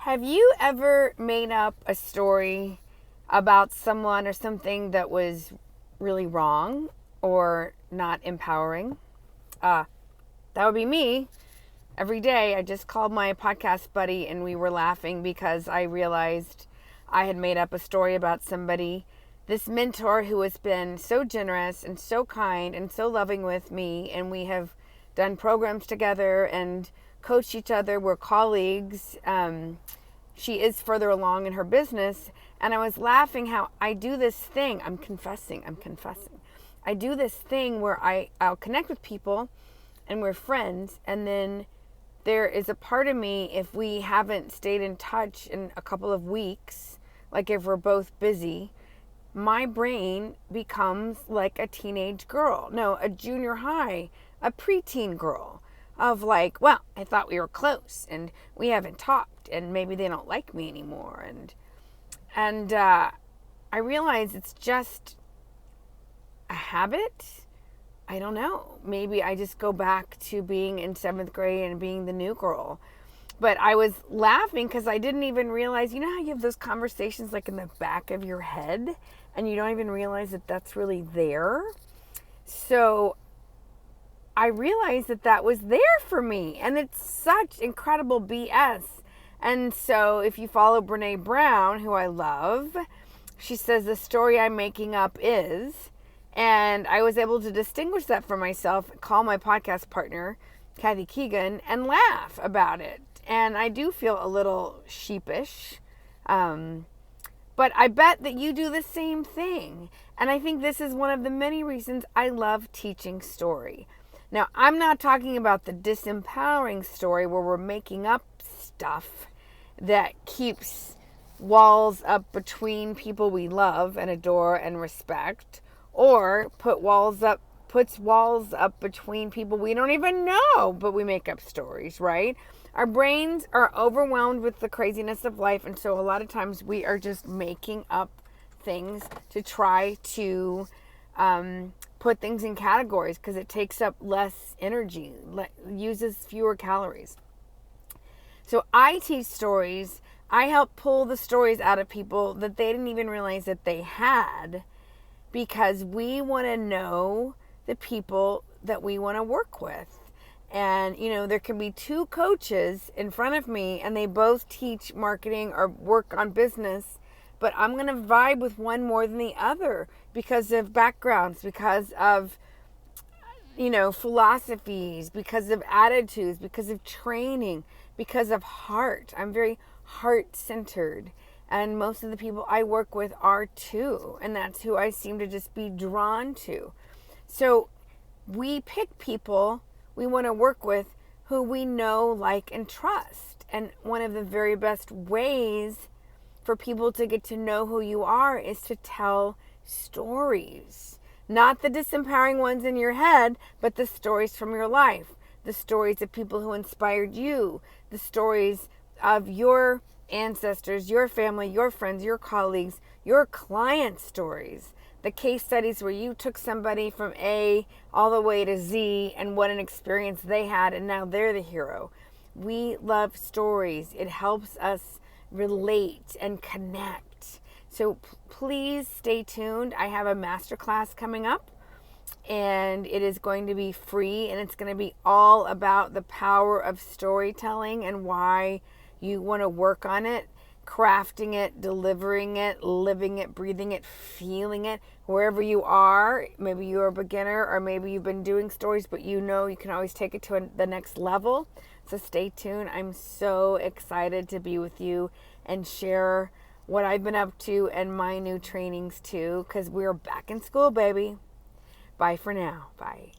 Have you ever made up a story about someone or something that was really wrong or not empowering? That would be me. Every day I just called my podcast buddy and we were laughing because I realized I had made up a story about somebody, this mentor who has been so generous and so kind and so loving with me, and we have done programs together and coached each other. We're colleagues. She is further along in her business, and I was laughing how I do this thing. I'm confessing. I do this thing where I'll connect with people and we're friends, and then there is a part of me, if we haven't stayed in touch in a couple of weeks, like if we're both busy, my brain becomes like a teenage girl. No, a junior high, a preteen girl of like, well, I thought we were close and we haven't talked and maybe they don't like me anymore. And I realize it's just a habit. I don't know. Maybe I just go back to being in 7th grade and being the new girl. But I was laughing because I didn't even realize, you know how you have those conversations like in the back of your head and you don't even realize that that's really there? So I realized that that was there for me, and it's such incredible BS. And so if you follow Brene Brown, who I love, she says the story I'm making up is, and I was able to distinguish that for myself, call my podcast partner, Kathy Keegan, and laugh about it. And I do feel a little sheepish, but I bet that you do the same thing. And I think this is one of the many reasons I love teaching story. Now, I'm not talking about the disempowering story where we're making up stuff that keeps walls up between people we love and adore and respect, or puts walls up between people we don't even know, but we make up stories, right? Our brains are overwhelmed with the craziness of life, and so a lot of times we are just making up things to try to put things in categories because it takes up less energy, uses fewer calories. So I teach stories. I help pull the stories out of people that they didn't even realize that they had, because we want to know the people that we want to work with. And, you know, there can be two coaches in front of me and they both teach marketing or work on business, but I'm going to vibe with one more than the other because of backgrounds, because of, you know, philosophies, because of attitudes, because of training, because of heart. I'm very heart-centered. And most of the people I work with are too. And that's who I seem to just be drawn to. So we pick people we want to work with who we know, like, and trust. And one of the very best ways for people to get to know who you are is to tell stories. Not the disempowering ones in your head, but the stories from your life. The stories of people who inspired you. The stories of your ancestors, your family, your friends, your colleagues, your client stories. The case studies where you took somebody from A all the way to Z and what an experience they had, and now they're the hero. We love stories. It helps us relate and connect. So please stay tuned. I have a masterclass coming up, and it is going to be free, and it's going to be all about the power of storytelling and why you want to work on it, crafting it, delivering it, living it, breathing it, feeling it, wherever you are. Maybe you're a beginner, or maybe you've been doing stories, but you know you can always take it to the next level. So stay tuned. I'm so excited to be with you and share what I've been up to and my new trainings too, because we're back in school, baby. Bye for now. Bye.